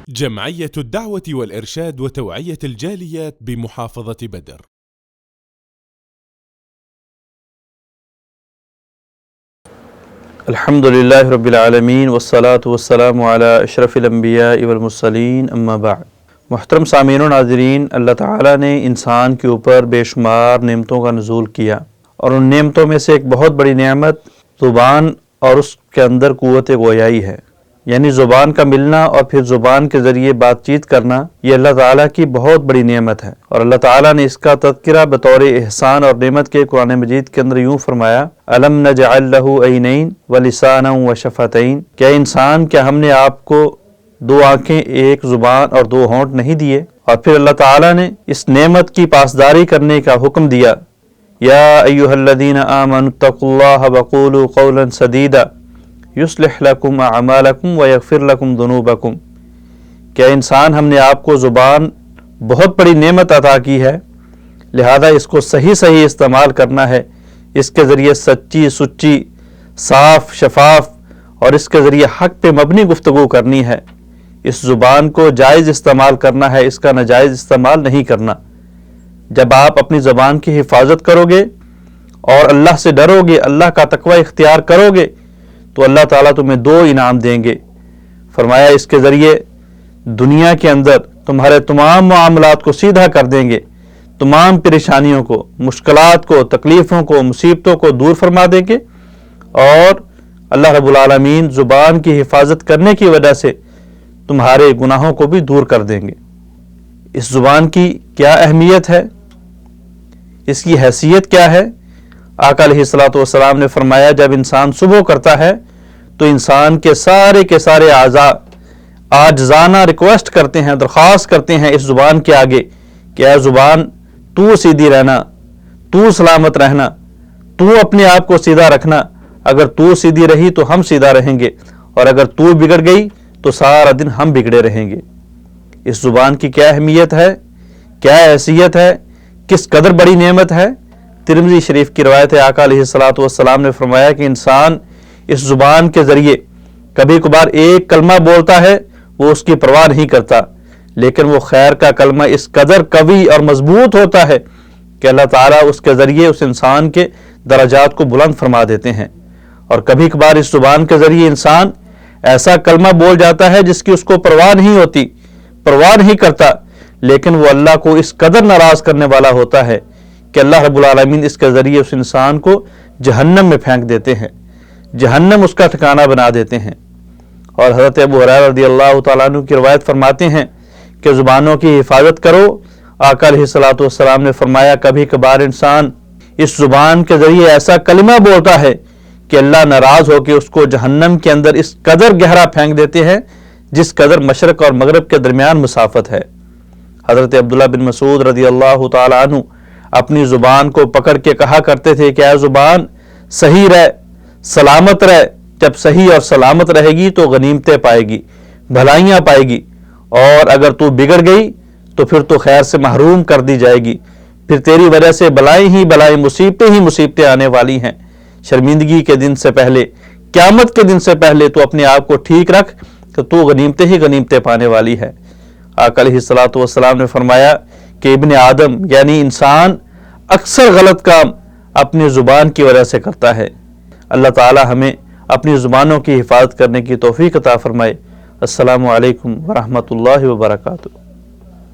جمعية الدعوة والإرشاد وتوعية الجاليات بمحافظة بدر. الحمد للہ رب العالمین والصلاة والسلام علی اشرف الانبیاء والمرسلین اما بعد۔ محترم سامعین و ناظرین، اللہ تعالیٰ نے انسان کے اوپر بے شمار نعمتوں کا نزول کیا، اور ان نعمتوں میں سے ایک بہت بڑی نعمت زبان اور اس کے اندر قوت گویائی ہے، یعنی زبان کا ملنا اور پھر زبان کے ذریعے بات چیت کرنا، یہ اللہ تعالیٰ کی بہت بڑی نعمت ہے۔ اور اللہ تعالیٰ نے اس کا تذکرہ بطور احسان اور نعمت کے قرآن مجید کے اندر یوں فرمایا، أَلَمْ نَجْعَلْ لَهُ عَيْنَيْنِ وَلِسَانًا وَشَفَتَيْنِ، کیا انسان، کیا ہم نے آپ کو دو آنکھیں، ایک زبان اور دو ہونٹ نہیں دیے؟ اور پھر اللہ تعالیٰ نے اس نعمت کی پاسداری کرنے کا حکم دیا، یا ایھا الذین آمنوا اتقوا اللہ وقولوا قولا سدیدا یصلح لکم اعمالکم ویغفر لکم ذنوبکم، کیا انسان، ہم نے آپ کو زبان بہت بڑی نعمت عطا کی ہے، لہذا اس کو صحیح استعمال کرنا ہے، اس کے ذریعے سچی سچی، صاف شفاف اور اس کے ذریعے حق پہ مبنی گفتگو کرنی ہے۔ اس زبان کو جائز استعمال کرنا ہے، اس کا ناجائز استعمال نہیں کرنا۔ جب آپ اپنی زبان کی حفاظت کرو گے اور اللہ سے ڈرو گے، اللہ کا تقوی اختیار کرو گے، تو اللہ تعالیٰ تمہیں دو انعام دیں گے۔ فرمایا اس کے ذریعے دنیا کے اندر تمہارے تمام معاملات کو سیدھا کر دیں گے، تمام پریشانیوں کو، مشکلات کو، تکلیفوں کو، مصیبتوں کو دور فرما دیں گے، اور اللہ رب العالمین زبان کی حفاظت کرنے کی وجہ سے تمہارے گناہوں کو بھی دور کر دیں گے۔ اس زبان کی کیا اہمیت ہے، اس کی حیثیت کیا ہے؟ آقا علیہ الصلوۃ والسلام نے فرمایا، جب انسان صبح کرتا ہے تو انسان کے سارے اعضاء عاجزانہ ریکویسٹ کرتے ہیں، درخواست کرتے ہیں اس زبان کے آگے کہ اے زبان، تو سیدھی رہنا، تو سلامت رہنا، تو اپنے آپ کو سیدھا رکھنا، اگر تو سیدھی رہی تو ہم سیدھا رہیں گے، اور اگر تو بگڑ گئی تو سارا دن ہم بگڑے رہیں گے۔ اس زبان کی کیا اہمیت ہے، کیا حیثیت ہے، کس قدر بڑی نعمت ہے؟ ترمذی شریف کی روایت ہے، آقا علیہ الصلوۃ والسلام نے فرمایا کہ انسان اس زبان کے ذریعے کبھی کبھار ایک کلمہ بولتا ہے، وہ اس کی پرواہ نہیں کرتا، لیکن وہ خیر کا کلمہ اس قدر قوی اور مضبوط ہوتا ہے کہ اللہ تعالیٰ اس کے ذریعے اس انسان کے درجات کو بلند فرما دیتے ہیں۔ اور کبھی کبھار اس زبان کے ذریعے انسان ایسا کلمہ بول جاتا ہے جس کی اس کو پرواہ نہیں ہوتی، پرواہ نہیں کرتا، لیکن وہ اللہ کو اس قدر ناراض کرنے والا ہوتا ہے کہ اللہ رب العالمین اس کے ذریعے اس انسان کو جہنم میں پھینک دیتے ہیں، جہنم اس کا ٹھکانہ بنا دیتے ہیں۔ اور حضرت ابو ہریرہ رضی اللہ تعالیٰ عنہ کی روایت فرماتے ہیں کہ زبانوں کی حفاظت کرو۔ آقا علیہ الصلوۃ والسلام نے فرمایا، کبھی کبھار انسان اس زبان کے ذریعے ایسا کلمہ بولتا ہے کہ اللہ ناراض ہو کے اس کو جہنم کے اندر اس قدر گہرا پھینک دیتے ہیں جس قدر مشرق اور مغرب کے درمیان مسافت ہے۔ حضرت عبداللہ بن مسعود رضی اللہ تعالیٰ عنہ اپنی زبان کو پکڑ کے کہا کرتے تھے کہ اے زبان، صحیح رہ، سلامت رہ، جب صحیح اور سلامت رہے گی تو غنیمتیں پائے گی، بھلائیاں پائے گی، اور اگر تو بگڑ گئی تو پھر تو خیر سے محروم کر دی جائے گی، پھر تیری وجہ سے بلائیں ہی بلائیں، مصیبتیں ہی مصیبتیں آنے والی ہیں۔ شرمندگی کے دن سے پہلے، قیامت کے دن سے پہلے تو اپنے آپ کو ٹھیک رکھ کہ تو غنیمتیں ہی غنیمتیں پانے والی ہے۔ آقا علیہ الصلوۃ والسلام نے فرمایا کہ ابن آدم یعنی انسان اکثر غلط کام اپنی زبان کی وجہ سے کرتا ہے۔ اللہ تعالی ہمیں اپنی زبانوں کی حفاظت کرنے کی توفیق عطا فرمائے۔ السلام علیکم ورحمۃ اللہ وبرکاتہ۔